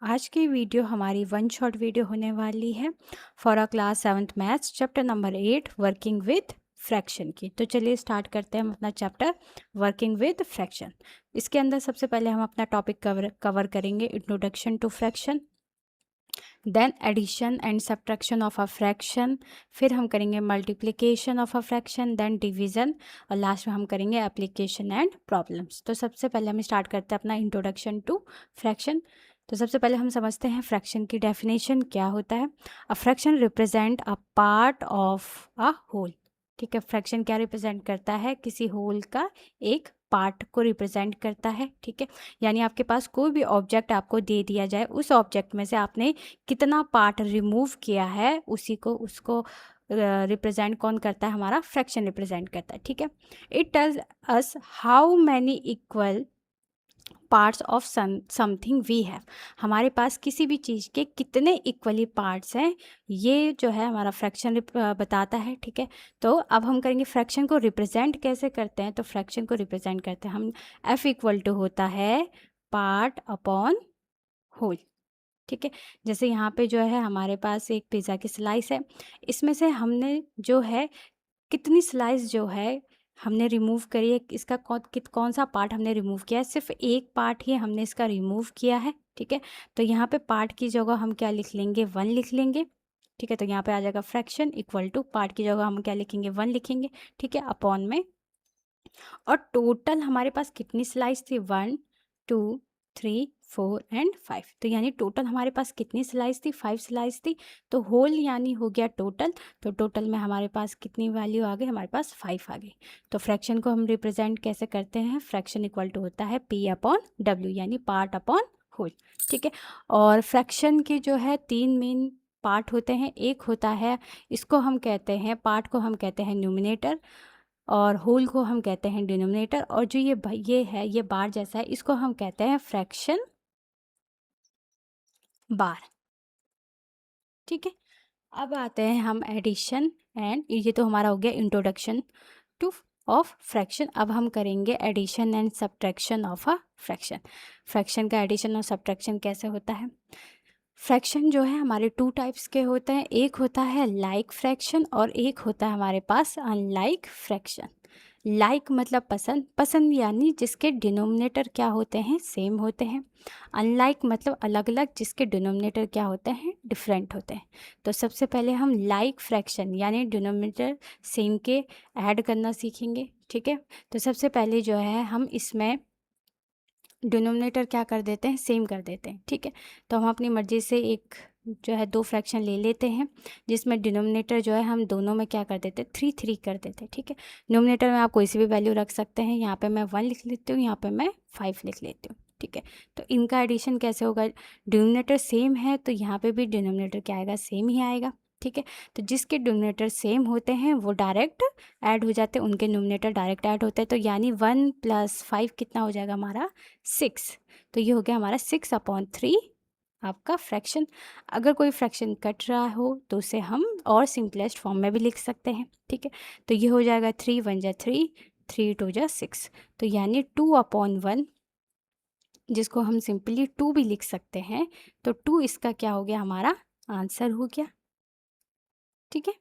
आज की वीडियो हमारी वन शॉट वीडियो होने वाली है for a class 7th maths chapter number 8 working with fraction की। तो चलिए स्टार्ट करते हैं हम अपना चैप्टर वर्किंग विद फ्रैक्शन। इसके अंदर सबसे पहले हम अपना टॉपिक कवर करेंगे introduction to fraction, then addition and subtraction of a fraction, फिर हम करेंगे multiplication of a fraction, then division और लास्ट में हम करेंगे एप्लीकेशन एंड प्रॉब्लम्स। तो सबसे पहले हम स्टार्ट करते हैं अपना इंट्रोडक्शन टू फ्रैक्शन। तो सबसे पहले हम समझते हैं फ्रैक्शन की डेफिनेशन क्या होता है। A fraction represent a part of a whole. ठीक है, फ्रैक्शन क्या रिप्रेजेंट करता है? किसी होल का एक पार्ट को रिप्रेजेंट करता है। ठीक है, यानी आपके पास कोई भी ऑब्जेक्ट आपको दे दिया जाए, उस ऑब्जेक्ट में से आपने कितना पार्ट रिमूव किया है उसी को उसको रिप्रेजेंट कौन करता है? हमारा फ्रैक्शन रिप्रेजेंट करता है। ठीक है, it tells us how many equal parts of something we have. हमारे पास किसी भी चीज़ के कितने इक्वली पार्ट्स हैं, ये जो है हमारा फ्रैक्शन बताता है। ठीक है, तो अब हम करेंगे फ्रैक्शन को रिप्रेजेंट कैसे करते हैं। तो फ्रैक्शन को रिप्रेजेंट करते हैं हम, एफ इक्वल टू होता है पार्ट अपॉन होल। ठीक है, जैसे यहाँ पे जो है हमारे पास एक पिज़्ज़ा की स्लाइस है, इसमें से हमने जो है कितनी स्लाइस जो है हमने रिमूव करी है, इसका कौन सा पार्ट हमने रिमूव किया है? सिर्फ एक पार्ट ही हमने इसका रिमूव किया है। ठीक है, तो यहाँ पे पार्ट की जगह हम क्या लिख लेंगे? 1 लिख लेंगे। ठीक है, तो यहाँ पे आ जाएगा फ्रैक्शन इक्वल टू पार्ट की जगह हम क्या लिखेंगे? 1 लिखेंगे। ठीक है, अपॉन में, और टोटल हमारे पास कितनी स्लाइस थी? 1 2 3 4 एंड 5। तो यानी टोटल हमारे पास कितनी स्लाइस थी? 5 स्लाइस थी। तो होल यानी हो गया टोटल। तो टोटल में हमारे पास कितनी वैल्यू आ गई? हमारे पास 5 आ गई। तो फ्रैक्शन को हम रिप्रेजेंट कैसे करते हैं? फ्रैक्शन इक्वल टू होता है पी अपॉन डब्ल्यू, यानी पार्ट अपॉन होल। ठीक है, और फ्रैक्शन के जो है 3 मेन पार्ट होते हैं। एक होता है, इसको हम कहते हैं, पार्ट को हम कहते हैं न्यूमिनेटर, और होल को हम कहते हैं डिनोमिनेटर, और जो ये है, ये बार जैसा है, इसको हम कहते हैं फ्रैक्शन बार। ठीक है, अब आते हैं हम एडिशन एंड, ये तो हमारा हो गया इंट्रोडक्शन टू ऑफ फ्रैक्शन। अब हम करेंगे addition and subtraction of a fraction. Fraction का एडिशन और सब्ट्रैक्शन कैसे होता है? फ्रैक्शन जो है हमारे 2 टाइप्स के होते हैं। एक होता है लाइक फ्रैक्शन और एक होता है हमारे पास अनलाइक फ्रैक्शन। लाइक मतलब पसंद, पसंद यानी जिसके डिनोमिनेटर क्या होते हैं? सेम होते हैं। अनलाइक मतलब अलग अलग, जिसके डिनोमिनेटर क्या होते हैं? डिफरेंट होते हैं। तो सबसे पहले हम लाइक फ्रैक्शन यानी डिनोमिनेटर सेम के ऐड करना सीखेंगे। ठीक है, तो सबसे पहले जो है हम इसमें डिनोमिनेटर क्या कर देते हैं? सेम कर देते हैं। ठीक है, तो हम अपनी मर्ज़ी से एक जो है 2 फ्रैक्शन ले लेते हैं, जिसमें डिनोमिनेटर जो है हम दोनों में क्या कर देते हैं? 3 3 कर देते हैं। ठीक है, डिनोमिनेटर में आप कोई सी भी वैल्यू रख सकते हैं। यहाँ पे मैं 1 लिख लेती हूँ, यहाँ पे मैं 5 लिख लेती हूँ। ठीक है, तो इनका एडिशन कैसे होगा? डिनोमिनेटर सेम है तो यहाँ पे भी डिनोमिनेटर क्या आएगा? सेम ही आएगा। ठीक है, तो जिसके डिनोमिनेटर सेम होते हैं वो डायरेक्ट ऐड हो जाते हैं, उनके न्यूमिनेटर डायरेक्ट ऐड होते हैं। तो यानी 1 + 5 कितना हो जाएगा हमारा? 6। तो ये हो गया हमारा 6/3 आपका फ्रैक्शन। अगर कोई फ्रैक्शन कट रहा हो तो उसे हम और सिंपलेस्ट फॉर्म में भी लिख सकते हैं। ठीक है, तो ये हो जाएगा 3 1 जा 3, 3 2 जा 6। तो यानी 2/1, जिसको हम सिंपली 2 भी लिख सकते हैं। तो 2 इसका क्या हो गया? हमारा आंसर हो गया। ठीक है,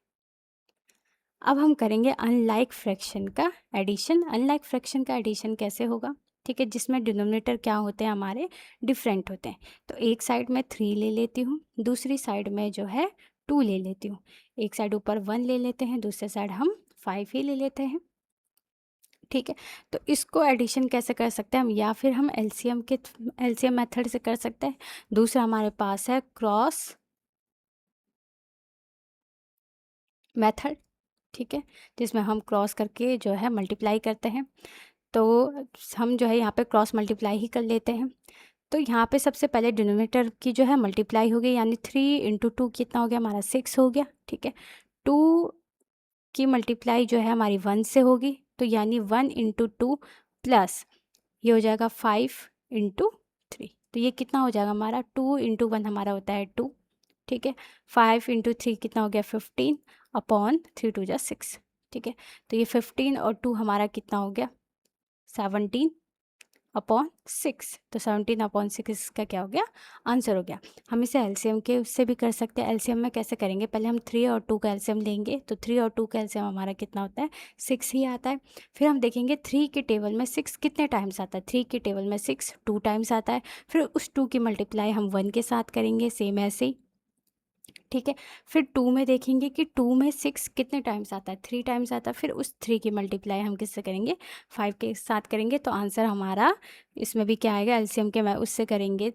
अब हम करेंगे अनलाइक फ्रैक्शन का एडिशन। अनलाइक फ्रैक्शन का एडिशन कैसे होगा? ठीक है, जिसमें डिनोमिनेटर क्या होते हैं? हमारे डिफरेंट होते हैं। तो एक साइड में 3 ले लेती हूँ, दूसरी साइड में जो है 2 ले लेती हूँ। एक साइड ऊपर 1 ले लेते हैं, दूसरे साइड हम 5 ही ले लेते हैं। ठीक है, तो इसको एडिशन कैसे कर सकते हैं हम? या फिर हम एलसीएम मेथड से कर सकते हैं। दूसरा हमारे पास है क्रॉस मेथड। ठीक है, जिसमें हम क्रॉस करके जो है मल्टीप्लाई करते हैं। तो हम जो है यहाँ पे क्रॉस मल्टीप्लाई ही कर लेते हैं। तो यहाँ पे सबसे पहले डिनोमिनेटर की जो है मल्टीप्लाई हो गई, यानी 3 × 2 कितना हो गया? हमारा 6 हो गया। ठीक है, 2 की मल्टीप्लाई जो है हमारी 1 से होगी, तो यानी 1 × 2 प्लस ये हो जाएगा 5 × 3। तो ये कितना हो जाएगा हमारा? 2 × 1 हमारा होता है 2। ठीक है, 5 × 3 कितना हो गया? 15 अपॉन 3 2 जा 6। ठीक है, तो ये 15 और 2 हमारा कितना हो गया? 17। अपॉन 6, तो 17/6 इसका क्या हो गया, आंसर हो गया। हम इसे एलसीएम के उससे भी कर सकते हैं। एलसीएम में कैसे करेंगे, पहले हम 3 और 2 का एलसीएम लेंगे, तो 3 और 2 का एलसीएम हमारा कितना होता है, 6 ही आता है। फिर हम देखेंगे 3 के टेबल में 6 कितने टाइम्स आता है, 3 के टेबल में 6 2 टाइम्स आता है। फिर उस 2 की मल्टीप्लाई हम 1 के साथ करेंगे, सेम ऐसे ही, ठीक है। फिर 2 में देखेंगे कि 2 में 6 कितने टाइम्स आता है, 3 टाइम्स आता है। फिर उस 3 की मल्टीप्लाई हम किससे करेंगे, 5 के साथ करेंगे। तो आंसर हमारा इसमें भी क्या आएगा, एलसीएम के मैं उससे करेंगे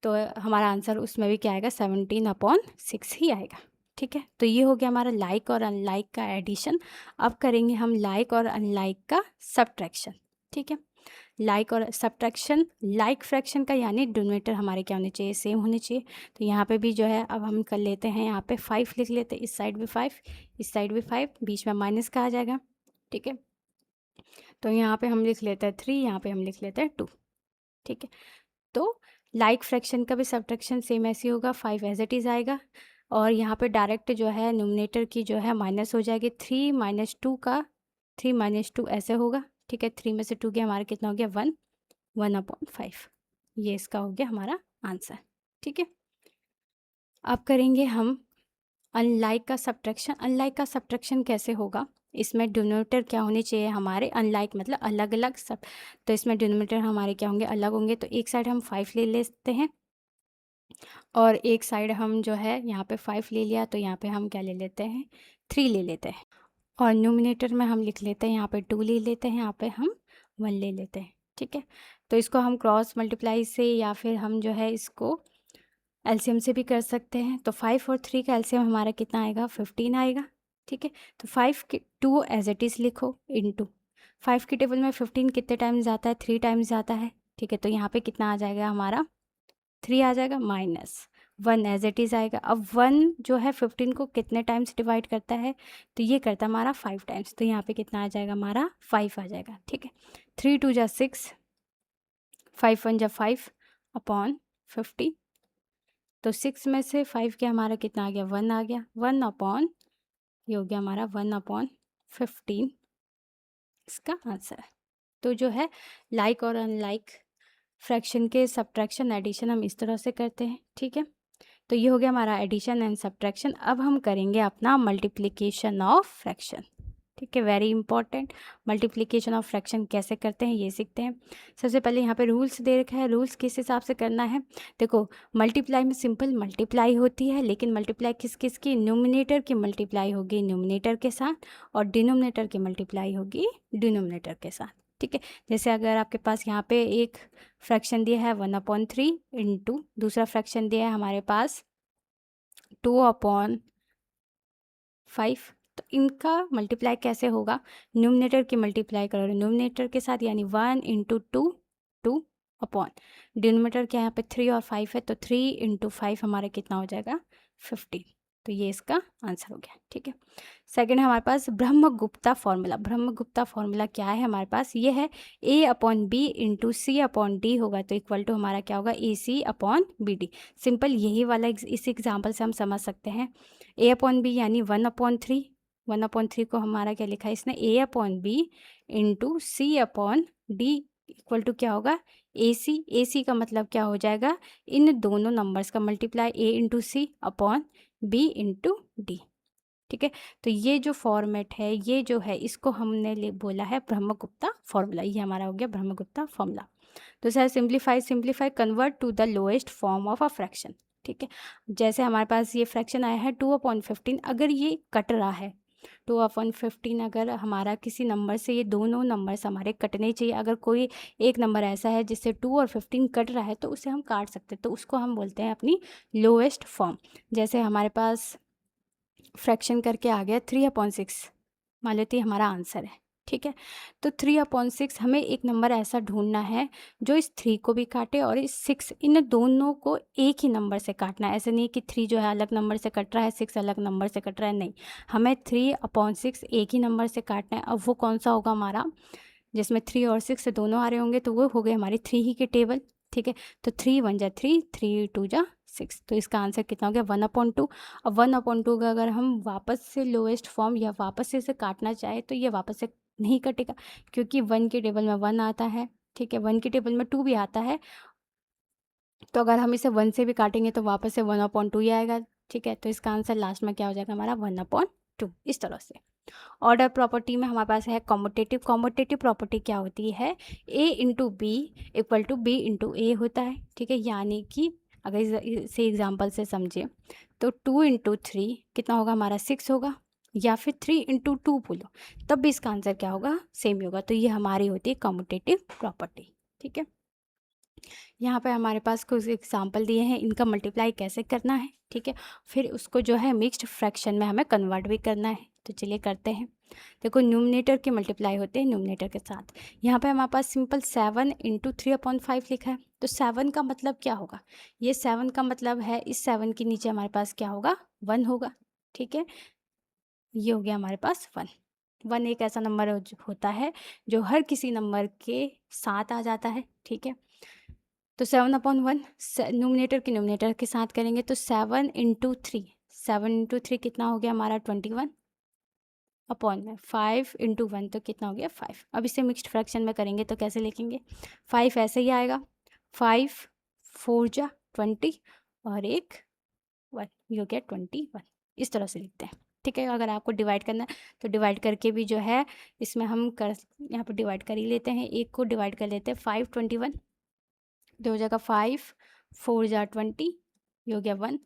तो हमारा आंसर उसमें भी क्या आएगा, 17/6 ही आएगा, ठीक है। तो ये हो गया हमारा लाइक और अनलाइक का एडिशन। अब करेंगे हम लाइक और अनलाइक का सब्ट्रैक्शन, ठीक है। लाइक और सब्ट्रैक्शन, लाइक फ्रैक्शन का यानी डिनोमिनेटर हमारे क्या होने चाहिए, सेम होने चाहिए। तो यहाँ पे भी जो है अब हम कर लेते हैं, यहाँ पे 5 लिख लेते हैं, इस साइड भी 5, इस साइड भी 5, बीच में माइनस का आ जाएगा, ठीक है। तो यहाँ पे हम लिख लेते हैं 3, यहाँ पे हम लिख लेते हैं 2, ठीक है। तो लाइक फ्रैक्शन का भी सब्ट्रैक्शन सेम ऐसे ही होगा, 5 एज इट इज़ आएगा, और यहाँ पे डायरेक्ट जो है न्यूमरेटर की जो है माइनस हो जाएगी, 3 माइनस 2 का 3 माइनस 2 ऐसे होगा, ठीक है। 3 में से 2 गया हमारा कितना हो गया, 1, 1/5, ये इसका हो गया हमारा आंसर, ठीक है। अब करेंगे हम अनलाइक का सब्ट्रैक्शन। अनलाइक का सब्ट्रैक्शन कैसे होगा, इसमें डिनोमिनेटर क्या होने चाहिए हमारे, अनलाइक मतलब अलग अलग सब, तो इसमें डिनोमिनेटर हमारे क्या होंगे, अलग होंगे। तो एक साइड हम 5 ले लेते हैं और एक साइड हम जो है यहाँ पे 5 ले लिया, तो यहाँ पे हम क्या ले लेते हैं, 3 ले लेते हैं। और न्यूमिनेटर में हम लिख लेते हैं, यहाँ पे 2 ले लेते हैं, यहाँ पे हम 1 ले लेते हैं, ठीक है। तो इसको हम क्रॉस मल्टीप्लाई से या फिर हम जो है इसको एलसीएम से भी कर सकते हैं। तो 5 और 3 का एलसीएम हमारा कितना आएगा, 15 आएगा, ठीक है। तो 5 के 2 एज इट इज़ लिखो, इनटू 5 के टेबल में 15 कितने टाइम्स आता है, 3 टाइम्स आता है, ठीक है। तो यहाँ पे कितना आ जाएगा हमारा, 3 आ जाएगा, माइनस 1 एज इट इज़ आएगा। अब 1 जो है 15 को कितने टाइम्स डिवाइड करता है, तो ये करता है हमारा 5 टाइम्स, तो यहाँ पे कितना आ जाएगा हमारा 5 आ जाएगा, ठीक है। 3 2 जा 6, 5 1 जा 5 अपॉन 50, तो 6 में से 5 क्या हमारा कितना आ गया, 1 आ गया, 1 अपॉन, ये हो गया हमारा 1/15, इसका आंसर है। तो जो है लाइक और अनलाइक फ्रैक्शन के सब्ट्रैक्शन एडिशन हम इस तरह से करते हैं, ठीक है। तो ये हो गया हमारा एडिशन एंड सब्ट्रैक्शन। अब हम करेंगे अपना मल्टीप्लिकेशन ऑफ फ्रैक्शन, ठीक है, very important. Multiplication of fraction कैसे करते हैं ये सीखते हैं। सबसे पहले यहाँ पे रूल्स दे रखा है, रूल्स किस हिसाब से करना है। देखो मल्टीप्लाई में सिंपल मल्टीप्लाई होती है, लेकिन मल्टीप्लाई किस किस की, न्यूमिनेटर की मल्टीप्लाई होगी न्यूमिनेटर के साथ और डिनोमिनेटर की मल्टीप्लाई होगी डिनोमिनेटर के साथ, ठीक है। जैसे अगर आपके पास यहाँ पे एक फ्रैक्शन दिया है 1/3 इंटू दूसरा फ्रैक्शन दिया है हमारे पास 2/5, तो इनका मल्टीप्लाई कैसे होगा, न्यूमिनेटर की मल्टीप्लाई करो न्यूमिनेटर के साथ, यानी 1 इंटू 2, 2 अपॉन डिनोमिनेटर क्या है यहाँ पे 3 और 5 है, तो 3 इंटू 5 हमारा कितना हो जाएगा, 15, तो ये इसका आंसर हो गया, ठीक है। सेकंड है हमारे पास ब्रह्मगुप्ता फॉर्मूला। ब्रह्मगुप्ता फॉर्मूला क्या है हमारे पास, ये है A/B इंटू C/D होगा, तो इक्वल टू हमारा क्या होगा, AC/BD। सिंपल यही वाला इस एग्जाम्पल से हम समझ सकते हैं। A/B यानी 1/3, 1/3 को हमारा क्या लिखा है इसने, A/B into C/D equal to क्या होगा, AC का मतलब क्या हो जाएगा, इन दोनों नंबर्स का multiply, A into C upon B into D, ठीक है। तो ये जो फॉर्मेट है, ये जो है, इसको हमने बोला है ब्रह्मगुप्ता फॉर्मूला, ये हमारा हो गया ब्रह्मगुप्ता फॉर्मूला। तो sir simplify convert to the lowest form of a fraction, ठीक है। जैसे हमारे पास ये फ्रैक्शन आया है 2/15, अगर ये कट रहा है 2/15, अगर हमारा किसी नंबर से, ये दोनों नंबर्स हमारे कटने चाहिए। अगर कोई एक नंबर ऐसा है जिससे 2 और 15 कट रहा है, तो उसे हम काट सकते हैं, तो उसको हम बोलते हैं अपनी लोएस्ट फॉर्म। जैसे हमारे पास फ्रैक्शन करके आ गया 3/6, मान लेते हैं हमारा आंसर है, ठीक है। तो 3/6 हमें एक नंबर ऐसा ढूंढना है जो इस 3 को भी काटे और इस 6, इन दोनों को एक ही नंबर से काटना है। ऐसे नहीं कि 3 जो है अलग नंबर से कट रहा है, 6 अलग नंबर से कट रहा है, नहीं, हमें 3/6 एक ही नंबर से काटना है। अब वो कौन सा होगा हमारा, जिसमें 3 और 6 दोनों आ रहे होंगे, तो वो हो गए हमारी 3 ही के टेबल, ठीक है। तो 3 1 जा 3, 3 2 जा 6, तो इसका आंसर कितना हो गया, 1/2। अब 1/2 का अगर हम वापस से लोएस्ट फॉर्म या वापस से इसे काटना चाहे, तो ये वापस से नहीं कटेगा, क्योंकि 1 के टेबल में 1 आता है, ठीक है, 1 की टेबल में 2 भी आता है, तो अगर हम इसे 1 से भी काटेंगे तो वापस से 1/2 ही आएगा। ठीक है, तो इसका आंसर लास्ट में क्या हो जाएगा हमारा 1/2, इस तरह से। ऑर्डर प्रॉपर्टी में हमारे पास है कॉम्यूटेटिव। कॉम्यूटेटिव प्रॉपर्टी क्या होती है, a into B equal to B into A होता है। ठीक है, यानी कि अगर इसे एग्जाम्पल से समझे तो 2 इंटू 3 कितना होगा हमारा 6 होगा, या फिर 3 इंटू 2 बोलो, तब भी इसका आंसर क्या होगा, सेम ही होगा। तो ये हमारी होती है कॉम्यूटेटिव प्रॉपर्टी। ठीक है, यहाँ पे हमारे पास कुछ एग्जाम्पल दिए हैं, इनका मल्टीप्लाई कैसे करना है। ठीक है, फिर उसको जो है मिक्स्ड फ्रैक्शन में हमें कन्वर्ट भी करना है, तो चलिए करते हैं। देखो न्यूमरेटर के मल्टीप्लाई होते हैं न्यूमरेटर के साथ। यहाँ पे हमारे पास सिंपल 7 इंटू 3/5 लिखा है, तो 7 का मतलब क्या होगा, ये 7 का मतलब है इस 7 के नीचे हमारे पास क्या होगा, 1 होगा। ठीक है, ये हो गया हमारे पास 1। 1 एक ऐसा नंबर होता है जो हर किसी नंबर के साथ आ जाता है। ठीक है, तो 7/1 न्यूमरेटर के न्यूमरेटर के साथ करेंगे तो 7 इंटू 3, 7 इंटू 3 कितना हो गया हमारा 21 अपॉन में 5 इंटू 1 तो कितना हो गया 5। अब इसे मिक्स्ड फ्रैक्शन में करेंगे तो कैसे लिखेंगे, 5 ऐसे ही आएगा, 5 4 जा 20 और एक 1, ये हो गया 21, इस तरह से लिखते हैं। ठीक है, अगर आपको डिवाइड करना है तो डिवाइड करके भी जो है इसमें हम कर, यहाँ पर डिवाइड कर ही लेते हैं, एक को डिवाइड कर लेते हैं 5 21, तो हो जाएगा 5 4 जा 20, ये हो गया 1।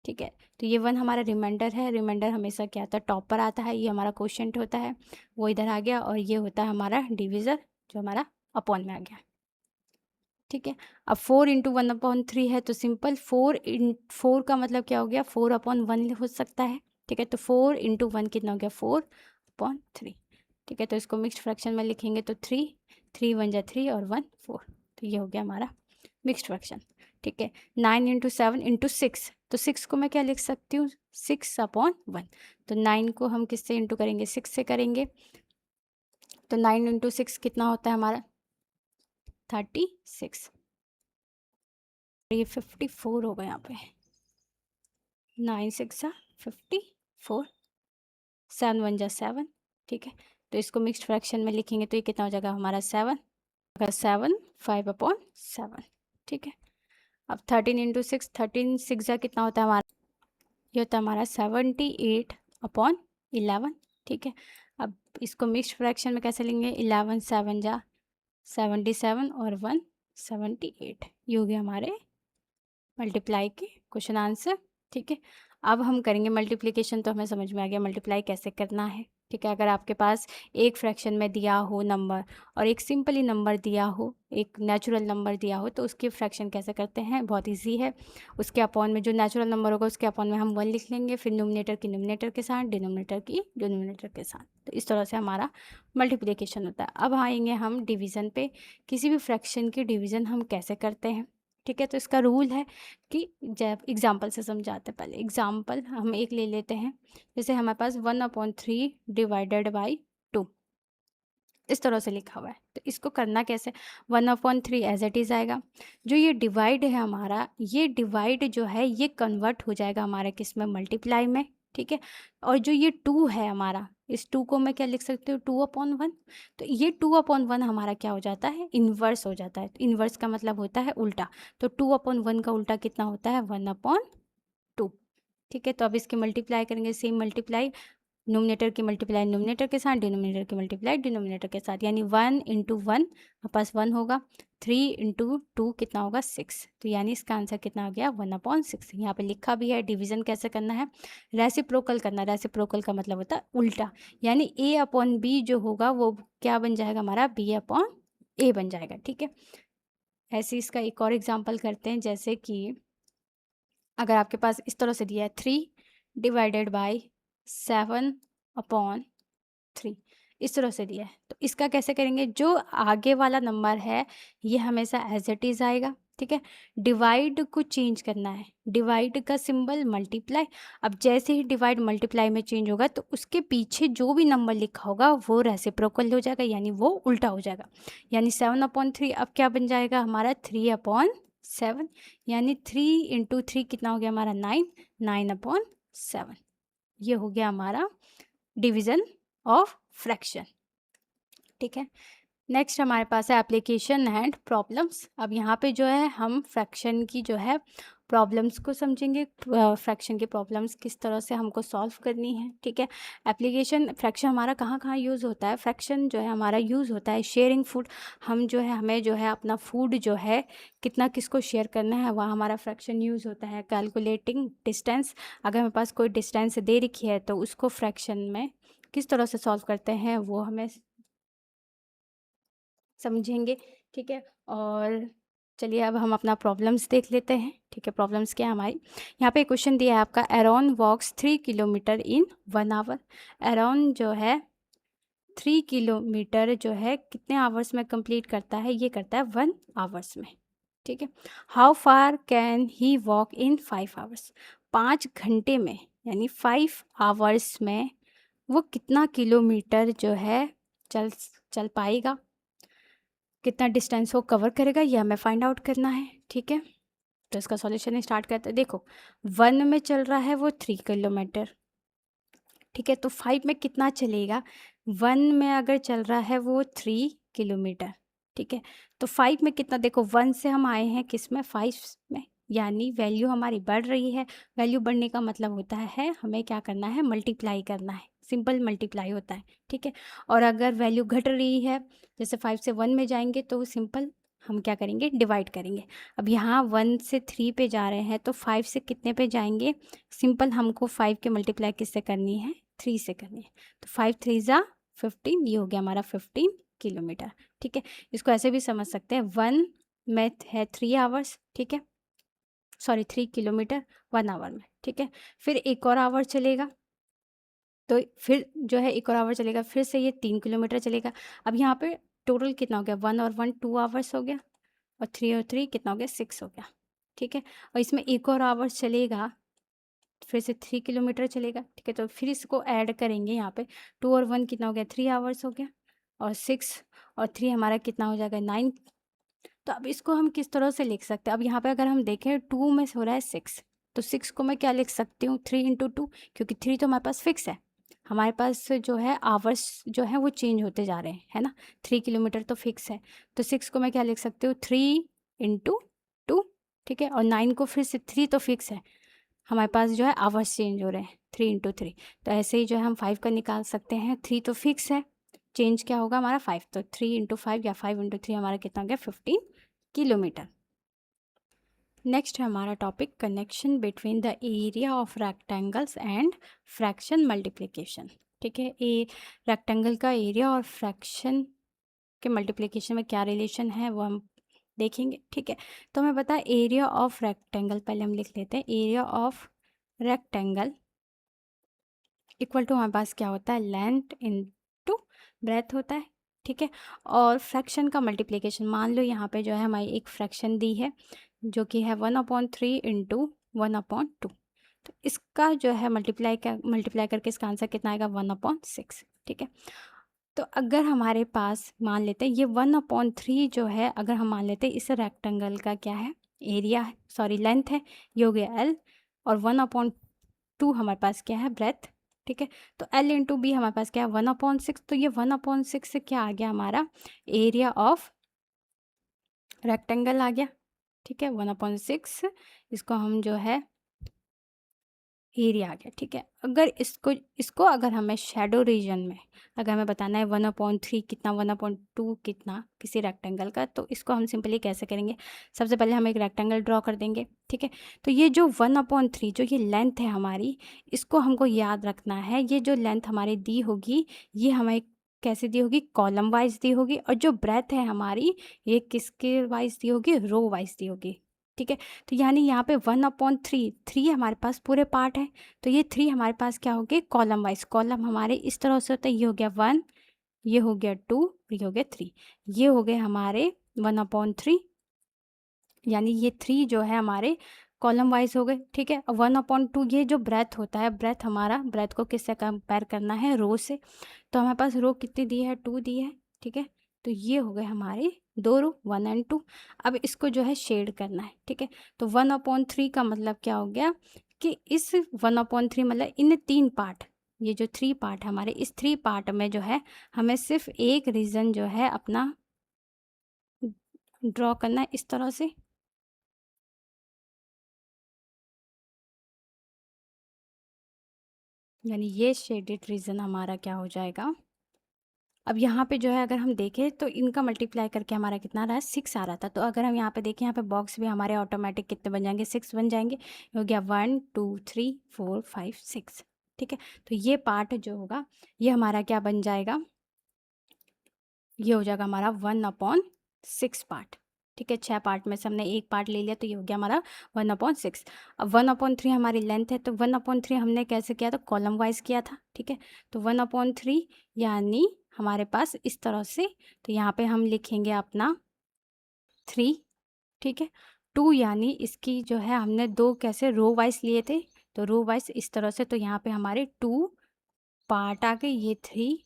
ठीक है, तो ये 1 हमारा रिमाइंडर है। रिमाइंडर हमेशा क्या आता है, टॉप पर आता है, ये हमारा क्वोशिएंट होता है, वो इधर आ गया, और ये होता है हमारा डिविज़र जो हमारा अपॉन में आ गया। ठीक है, अब 4 इंटू 1/3 है, तो सिंपल 4 का मतलब क्या हो गया, 4/1 हो सकता है। ठीक है, तो 4 इंटू 1 कितना हो गया 4/3। ठीक है, तो इसको मिक्स्ड फ्रैक्शन में लिखेंगे तो 3 1 जा 3 और 1 4, तो ये हो गया हमारा मिक्स्ड फ्रैक्शन। ठीक है, 9 इंटू 7 इंटू 6, तो 6 को मैं क्या लिख सकती हूँ, 6/1। तो 9 को हम किससे इंटू करेंगे, 6 से करेंगे, तो 9 इंटू 6 कितना होता है हमारा 36। ये 54 होगा यहाँ पे, 9 6 54, 7 1 जा 7। ठीक है, तो इसको मिक्स्ड फ्रैक्शन में लिखेंगे तो ये कितना हो जाएगा हमारा 7 5/7। ठीक है, अब 13 इंटू 6, 13 6 जा कितना होता है हमारा, ये होता है हमारा 78/11। ठीक है, अब इसको मिक्स्ड फ्रैक्शन में कैसे लेंगे, 11 7 जा 77 और 1 78, ये हो गया हमारे मल्टीप्लाई के क्वेश्चन आंसर। ठीक है, अब हम करेंगे मल्टीप्लिकेशन, तो हमें समझ में आ गया मल्टीप्लाई कैसे करना है। ठीक है, अगर आपके पास एक फ्रैक्शन में दिया हो नंबर और एक सिंपली नंबर दिया हो, एक नेचुरल नंबर दिया हो, तो उसकी फ्रैक्शन कैसे करते हैं, बहुत इजी है। उसके अपॉन में जो नेचुरल नंबर होगा उसके अपॉन में हम 1 लिख लेंगे, फिर न्यूमरेटर की न्यूमरेटर के साथ, डिनोमिनेटर की डिनोमिनेटर के साथ, तो इस तरह से हमारा मल्टीप्लिकेशन होता है। अब आएंगे हम डिवीज़न पे, किसी भी फ्रैक्शन की डिवीज़न हम कैसे करते हैं। ठीक है, तो इसका रूल है कि जब एग्जाम्पल से समझाते हैं, पहले एग्जाम्पल हम एक ले लेते हैं, जैसे हमारे पास 1/3 डिवाइडेड बाई 2, इस तरह से लिखा हुआ है। तो इसको करना कैसे, 1/3 एज इट इज़ आएगा, जो ये डिवाइड है हमारा, ये डिवाइड जो है ये कन्वर्ट हो जाएगा हमारे किस में, मल्टीप्लाई में। ठीक है, और जो ये 2 है हमारा, इस 2 को मैं क्या लिख सकती हूँ 2/1, तो ये 2/1 हमारा क्या हो जाता है, इन्वर्स हो जाता है। तो इन्वर्स का मतलब होता है उल्टा, तो 2/1 का उल्टा कितना होता है 1/2। ठीक है, तो अब इसकी मल्टीप्लाई करेंगे, सेम मल्टीप्लाई, नोमिनेटर की मल्टीप्लाई नोमिनेटर के साथ, डिनोमिनेटर की मल्टीप्लाई डिनोमिनेटर के साथ, यानी 1 इंटू 1 पास 1 होगा, 3 इंटू 2 कितना होगा 6, तो यानी इसका आंसर कितना आ गया 1/6। यहाँ पे लिखा भी है डिवीज़न कैसे करना है, रेसिप्रोकल करना। रेसिप्रोकल का मतलब होता है उल्टा, यानी a/b जो होगा वो क्या बन जाएगा हमारा b/a बन जाएगा। ठीक है, ऐसे इसका एक और एग्जाम्पल करते हैं, जैसे कि अगर आपके पास इस तरह से दिया है 3 डिवाइडेड बाई 7/3, इस तरह से दिया है, तो इसका कैसे करेंगे, जो आगे वाला नंबर है ये हमेशा एज इट इज़ आएगा। ठीक है, डिवाइड को चेंज करना है, डिवाइड का सिंबल मल्टीप्लाई, अब जैसे ही डिवाइड मल्टीप्लाई में चेंज होगा तो उसके पीछे जो भी नंबर लिखा होगा वो रेसिप्रोकल हो जाएगा, यानी वो उल्टा हो जाएगा, यानी 7/3 अब क्या बन जाएगा हमारा 3/7, यानी 3 इंटू 3 कितना हो गया हमारा 9, 9/7, ये हो गया हमारा डिवीज़न ऑफ फ्रैक्शन। ठीक है, नेक्स्ट हमारे पास है एप्लीकेशन एंड प्रॉब्लम्स। अब यहाँ पे जो है हम फ्रैक्शन की जो है प्रॉब्लम्स को समझेंगे, फ्रैक्शन की प्रॉब्लम्स किस तरह से हमको सॉल्व करनी है, ठीक है। एप्लीकेशन फ्रैक्शन हमारा कहाँ कहाँ यूज़ होता है, फ्रैक्शन जो है हमारा यूज़ होता है शेयरिंग फूड। हम जो है हमें जो है अपना फूड जो है कितना किसको शेयर करना है, वहाँ हमारा फ्रैक्शन यूज़ होता है। कैलकुलेटिंग डिस्टेंस, अगर हमारे पास कोई डिस्टेंस दे रखी है तो उसको फ्रैक्शन में किस तरह से सॉल्व करते हैं वो हमें समझेंगे, ठीक है। और चलिए अब हम अपना प्रॉब्लम्स देख लेते हैं, ठीक है। प्रॉब्लम्स क्या है हमारी, यहाँ पे क्वेश्चन दिया है आपका, Aaron walks 3 kilometre in 1 hour. Aaron जो है 3 किलोमीटर जो है कितने आवर्स में कंप्लीट करता है, ये करता है 1 आवर्स में, ठीक है। How far can he walk in 5 hours, 5 घंटे में यानी 5 आवर्स में वो कितना किलोमीटर जो है चल चल पाएगा, कितना डिस्टेंस वो कवर करेगा, ये हमें फाइंड आउट करना है, ठीक है। तो इसका सॉल्यूशन स्टार्ट करते हैं। देखो 1 में चल रहा है वो 3 किलोमीटर, ठीक है। तो 5 में कितना चलेगा, 1 में अगर चल रहा है वो 3 किलोमीटर, ठीक है। तो 5 में कितना, देखो 1 से हम आए हैं किस में, 5 में, यानी वैल्यू हमारी बढ़ रही है। वैल्यू बढ़ने का मतलब होता है हमें क्या करना है, मल्टीप्लाई करना है, सिंपल मल्टीप्लाई होता है, ठीक है। और अगर वैल्यू घट रही है, जैसे 5 से 1 में जाएंगे तो सिंपल हम क्या करेंगे, डिवाइड करेंगे। अब यहाँ 1 से 3 पे जा रहे हैं तो 5 से कितने पे जाएंगे, सिंपल हमको 5 के मल्टीप्लाई किससे करनी है, 3 से करनी है। तो 5 3 ज़ा 15, ये हो गया हमारा 15 किलोमीटर, ठीक है। इसको ऐसे भी समझ सकते हैं, 1 में है 3 आवर्स, ठीक है, सॉरी 3 किलोमीटर 1 आवर में, ठीक है। फिर एक और आवर चलेगा, तो फिर जो है एक और आवर चलेगा, फिर से ये 3 किलोमीटर चलेगा। अब यहाँ पे टोटल कितना हो गया, 1 और 1 2 आवर्स हो गया, और 3 और 3 कितना हो गया, 6 हो गया, ठीक है। और इसमें एक और आवर्स चलेगा, फिर से 3 किलोमीटर चलेगा, ठीक है। तो फिर इसको ऐड करेंगे, यहाँ पे 2 और 1 कितना हो गया, 3 आवर्स हो गया, और 6 और 3 हमारा कितना हो जाएगा, 9। तो अब इसको हम किस तरह से लिख सकते हैं, अब यहाँ पे अगर हम देखें 2 में से हो रहा है 6, तो 6 को मैं क्या लिख सकती हूँ, 3 इंटू 2, क्योंकि 3 तो हमारे पास फिक्स है। हमारे पास जो है आवर्स जो है वो चेंज होते जा रहे हैं, है ना। 3 किलोमीटर तो फिक्स है, तो 6 को मैं क्या लिख सकती हूँ, 3 इंटू 2, ठीक है। और 9 को फिर से 3 तो फिक्स है, हमारे पास जो है आवर्स चेंज हो रहे हैं, 3 इंटू 3। तो ऐसे ही जो है हम 5 का निकाल सकते हैं, 3 तो फिक्स है, चेंज क्या होगा हमारा 5, तो 3 इंटू 5 या 5 इंटू 3 हमारा कितना हो गया, 15 किलोमीटर। नेक्स्ट है हमारा topic, connection between the area of rectangles and fraction multiplication, ठीक है। ए रेक्टेंगल का एरिया और फ्रैक्शन के मल्टीप्लिकेशन में क्या रिलेशन है वो हम देखेंगे, ठीक है। तो हमें पता है एरिया ऑफ रेक्टेंगल, पहले हम लिख लेते हैं, area of rectangle equal to हमारे पास क्या होता है, लेंथ इनटू ब्रेथ होता है, ठीक है। और फ्रैक्शन का मल्टीप्लिकेशन, मान लो यहाँ पे जो है हमारी एक फ्रैक्शन दी है जो कि है 1/3 इंटू 1/2, तो इसका जो है मल्टीप्लाई करके इसका आंसर कितना आएगा, 1/6, ठीक है। तो अगर हमारे पास मान लेते हैं ये 1/3 जो है, अगर हम मान लेते हैं इस रेक्टेंगल का क्या है, एरिया है, सॉरी लेंथ है, ये हो गया एल, और 1/2 हमारे पास क्या है, ब्रेथ, ठीक है। तो एल इंटू बी हमारे पास क्या है, 1/6, तो ये 1/6 से क्या आ गया हमारा, एरिया ऑफ रेक्टेंगल आ गया, ठीक है। 1/6 इसको हम जो है एरिया आ गया, ठीक है। अगर इसको अगर हमें शेडो रीजन में अगर हमें बताना है 1/3 कितना, 1/2 कितना किसी रेक्टेंगल का, तो इसको हम सिंपली कैसे करेंगे, सबसे पहले हम एक रेक्टेंगल ड्रॉ कर देंगे, ठीक है। तो ये जो 1/3 जो ये लेंथ है हमारी, इसको हमको याद रखना है, ये जो लेंथ हमारी दी होगी ये हमें कैसे दी होगी, कॉलम वाइज दी होगी, और जो ब्रेथ है हमारी ये किसके वाइज दी होगी, रो वाइज दी होगी, ठीक है। तो यानी यहाँ पे 1/3 हमारे पास पूरे पार्ट है, तो ये 3 हमारे पास क्या हो गए, कॉलम वाइज, कॉलम हमारे इस तरह से होता है, ये हो गया 1, ये हो गया 2, ये हो गया 3, ये हो गए हमारे 1/3, यानी ये 3 जो है हमारे कॉलम वाइज हो गए, ठीक है। 1/2 ये जो ब्रेथ होता है, ब्रेथ हमारा, ब्रेथ को किससे कंपेयर करना है, रो से, तो हमारे पास रो कितनी दी है, 2 दी है, ठीक है। तो ये हो गए हमारे 2 रो, 1 और 2। अब इसको जो है शेड करना है, ठीक है। तो 1/3 का मतलब क्या हो गया कि इस 1/3 मतलब इन 3 पार्ट, ये जो 3 पार्ट है हमारे, इस 3 पार्ट में जो है हमें सिर्फ एक रीज़न जो है अपना ड्रॉ करना है इस तरह से। यानी ये शेडेड रीजन हमारा क्या हो जाएगा। अब यहाँ पे जो है अगर हम देखें तो इनका मल्टीप्लाई करके हमारा कितना आ रहा है, 6 आ रहा था। तो अगर हम यहाँ पे देखें, यहाँ पे बॉक्स भी हमारे ऑटोमेटिक कितने बन जाएंगे, 6 बन जाएंगे। हो गया 1 2 3 4 5 6। ठीक है, तो ये पार्ट जो होगा ये हमारा क्या बन जाएगा, ये हो जाएगा हमारा 1/6 पार्ट। ठीक है, 6 पार्ट में से हमने एक पार्ट ले लिया तो ये हो गया हमारा 1/6। अब 1/3 हमारी लेंथ है, तो 1/3 हमने कैसे किया था, कॉलम वाइज किया था। ठीक है, तो 1/3 यानी हमारे पास इस तरह से, तो यहाँ पे हम लिखेंगे अपना 3। ठीक है, 2 यानी इसकी जो है हमने दो कैसे रो वाइज लिए थे, तो रो वाइज इस तरह से, तो यहाँ पे हमारे 2 पार्ट आ गए, ये 3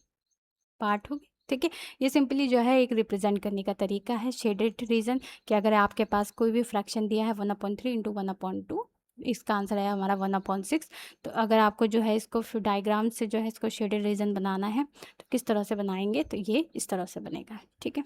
पार्ट हो गए। ठीक है, ये सिंपली जो है एक रिप्रेजेंट करने का तरीका है शेडेड रीजन, कि अगर आपके पास कोई भी फ्रैक्शन दिया है 1/3 इंटू 1/2, इसका आंसर है हमारा 1/6। तो अगर आपको जो है इसको डायग्राम से जो है इसको शेडेड रीजन बनाना है तो किस तरह से बनाएंगे, तो ये इस तरह से बनेगा। ठीक है,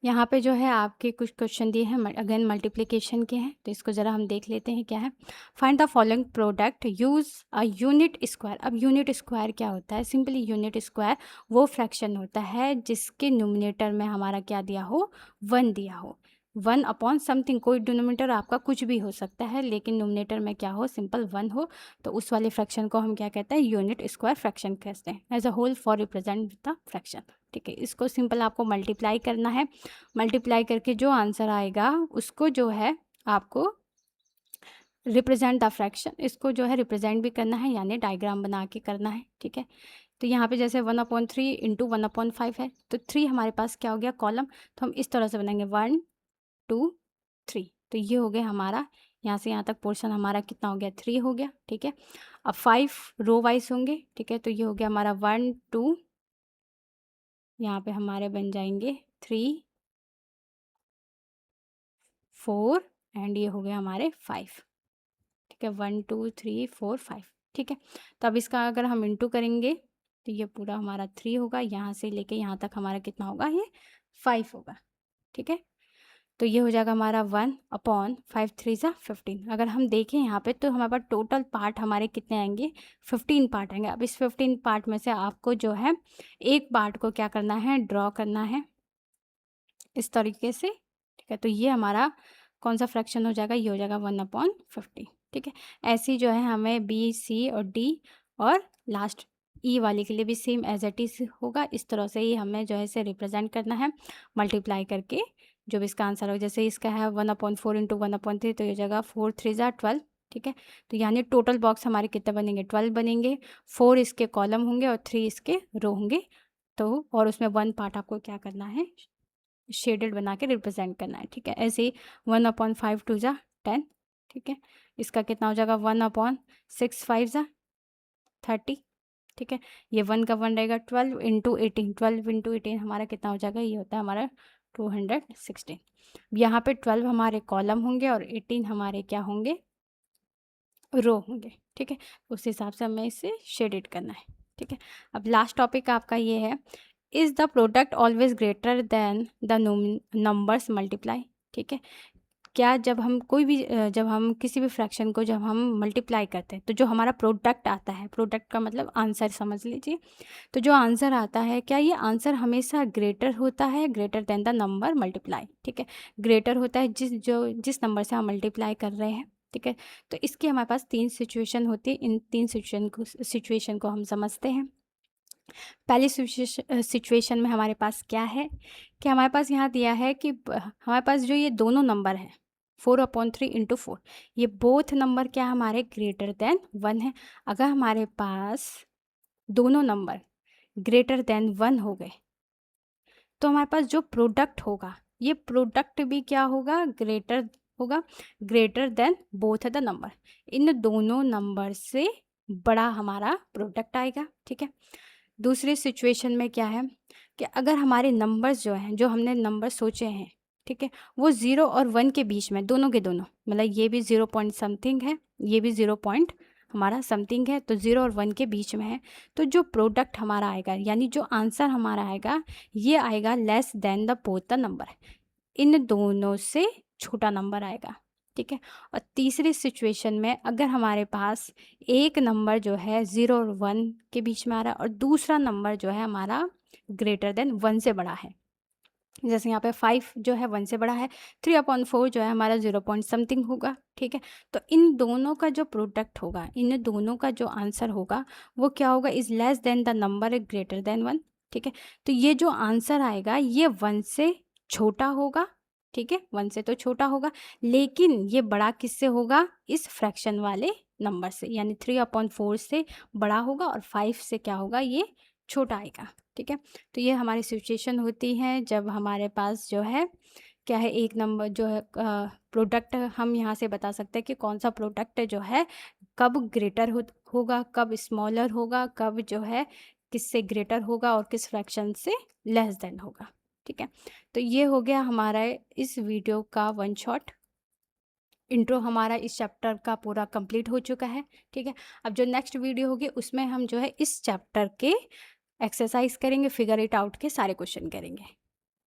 यहाँ पे जो है आपके कुछ क्वेश्चन दिए हैं, अगेन मल्टीप्लिकेशन के हैं, तो इसको ज़रा हम देख लेते हैं क्या है। Find the following product, use a unit square. अब यूनिट स्क्वायर क्या होता है, सिंपली यूनिट स्क्वायर वो फ्रैक्शन होता है जिसके न्यूमिनेटर में हमारा क्या दिया हो, 1 दिया हो। 1 समथिंग, कोई डिनोमिनेटर आपका कुछ भी हो सकता है लेकिन न्यूमिनेटर में क्या हो, सिंपल 1 हो, तो उस वाले फ्रैक्शन को हम क्या कहते हैं, यूनिट स्क्वायर फ्रैक्शन कहते हैं, as a whole for represent the fraction. ठीक है, इसको सिंपल आपको मल्टीप्लाई करना है, मल्टीप्लाई करके जो आंसर आएगा उसको जो है आपको रिप्रेजेंट द फ्रैक्शन, इसको जो है रिप्रेजेंट भी करना है, यानी डायग्राम बना के करना है। ठीक है, तो यहाँ पे जैसे 1/3 इंटू 1/5 है, तो 3 हमारे पास क्या हो गया कॉलम, तो हम इस तरह से बनाएंगे 1 2 3, तो ये हो गया हमारा, यहाँ से यहाँ तक पोर्शन हमारा कितना हो गया, 3 हो गया। ठीक है, अब 5 रो वाइज होंगे। ठीक है, तो ये हो गया हमारा 1 2, यहाँ पे हमारे बन जाएंगे 3 4 एंड ये हो गया हमारे 5। ठीक है, 1 2 3 4 5। ठीक है, तो अब इसका अगर हम इंटू करेंगे तो ये पूरा हमारा 3 होगा, यहाँ से लेके यहाँ तक हमारा कितना होगा, ये 5 होगा। ठीक है, तो ये हो जाएगा हमारा 1/5 3 ज़ा 15। अगर हम देखें यहाँ पे तो हमारे पास टोटल पार्ट हमारे कितने आएंगे, 15 पार्ट आएंगे। अब इस 15 पार्ट में से आपको जो है एक पार्ट को क्या करना है, ड्रॉ करना है इस तरीके से। ठीक है, तो ये हमारा कौन सा फ्रैक्शन हो जाएगा, ये हो जाएगा 1/50। ठीक है, ऐसी जो है हमें बी सी और डी और लास्ट ई वाले के लिए भी सेम एज इट इज होगा, इस तरह से ही हमें जो है इसे रिप्रेजेंट करना है मल्टीप्लाई करके, जो भी इसका आंसर हो। जैसे इसका है 1/4 इंटू 1/3, तो ये हो जाएगा 4 3 ज़ा 12। ठीक है, तो यानी टोटल बॉक्स हमारे कितने बनेंगे, 12 बनेंगे, 4 इसके कॉलम होंगे और 3 इसके रो होंगे। तो और उसमें 1 पार्ट आपको क्या करना है, शेडेड बना के रिप्रेजेंट करना है। ठीक है, ऐसे ही 1/5 2 ज़ा 10। ठीक है, इसका कितना हो जाएगा 1/6 5 ज़ा 30। ठीक है, ये 1 का 1 रहेगा, 12 इंटू 18, 12 इंटू 18 हमारा कितना हो जाएगा, ये होता है हमारा 216। यहाँ पे 12 हमारे कॉलम होंगे और 18 हमारे क्या होंगे, रो होंगे। ठीक है, उस हिसाब से हमें इसे शेडेड करना है। ठीक है, अब लास्ट टॉपिक आपका ये है, is the product always greater than the numbers multiply. ठीक है, क्या जब हम कोई भी जब हम किसी भी फ्रैक्शन को जब हम मल्टीप्लाई करते हैं तो जो हमारा प्रोडक्ट आता है, प्रोडक्ट का मतलब आंसर समझ लीजिए, तो जो आंसर आता है क्या ये आंसर हमेशा ग्रेटर होता है, greater than the number multiply. ठीक है, ग्रेटर होता है जिस नंबर से हम मल्टीप्लाई कर रहे हैं। ठीक है, तो इसके हमारे पास 3 सिचुएशन होती है, इन 3 सिचुएशन को हम समझते हैं। पहली सिचुएशन में हमारे पास क्या है कि हमारे पास यहाँ दिया है कि हमारे पास जो ये दोनों नंबर हैं 4/3 इंटू 4, ये बोथ नंबर क्या हमारे ग्रेटर देन 1 है। अगर हमारे पास दोनों नंबर ग्रेटर देन 1 हो गए तो हमारे पास जो प्रोडक्ट होगा ये प्रोडक्ट भी क्या होगा, ग्रेटर होगा, greater than both the number, इन दोनों नंबर से बड़ा हमारा प्रोडक्ट आएगा। ठीक है, दूसरी सिचुएशन में क्या है कि अगर हमारे नंबर्स जो हैं, जो हमने नंबर सोचे हैं, ठीक है, वो 0 और 1 के बीच में, दोनों के दोनों, मतलब ये भी 0 पॉइंट समथिंग है, ये भी 0 पॉइंट हमारा समथिंग है, तो 0 और 1 के बीच में है, तो जो प्रोडक्ट हमारा आएगा यानी जो आंसर हमारा आएगा ये आएगा less than the both the number. इन दोनों से छोटा नंबर आएगा, ठीक है। और तीसरी सिचुएशन में अगर हमारे पास एक नंबर जो है 0 और 1 के बीच में आ रहा है और दूसरा नंबर जो है हमारा ग्रेटर देन 1 से बड़ा है, जैसे यहाँ पे 5 जो है 1 से बड़ा है, 3/4 जो है हमारा 0 पॉइंट समथिंग होगा, ठीक है। तो इन दोनों का जो प्रोडक्ट होगा, इन दोनों का जो आंसर होगा वो क्या होगा, is less than the number greater than 1, ठीक है। तो ये जो आंसर आएगा ये 1 से छोटा होगा, ठीक है, 1 से तो छोटा होगा, लेकिन ये बड़ा किससे होगा, इस फ्रैक्शन वाले नंबर से, यानी 3/4 से बड़ा होगा और 5 से क्या होगा, ये छोटा आएगा, ठीक है। तो ये हमारी सिचुएशन होती है जब हमारे पास जो है क्या है, एक नंबर जो है प्रोडक्ट हम यहाँ से बता सकते हैं कि कौन सा प्रोडक्ट जो है कब ग्रेटर होगा, कब स्मॉलर होगा, कब जो है किससे ग्रेटर होगा और किस फ्रैक्शन से लेस देन होगा, ठीक है। तो ये हो गया हमारा इस वीडियो का वन शॉट इंट्रो, हमारा इस चैप्टर का पूरा कंप्लीट हो चुका है, ठीक है। अब जो नेक्स्ट वीडियो होगी उसमें हम जो है इस चैप्टर के एक्सरसाइज करेंगे, फिगर इट आउट के सारे क्वेश्चन करेंगे।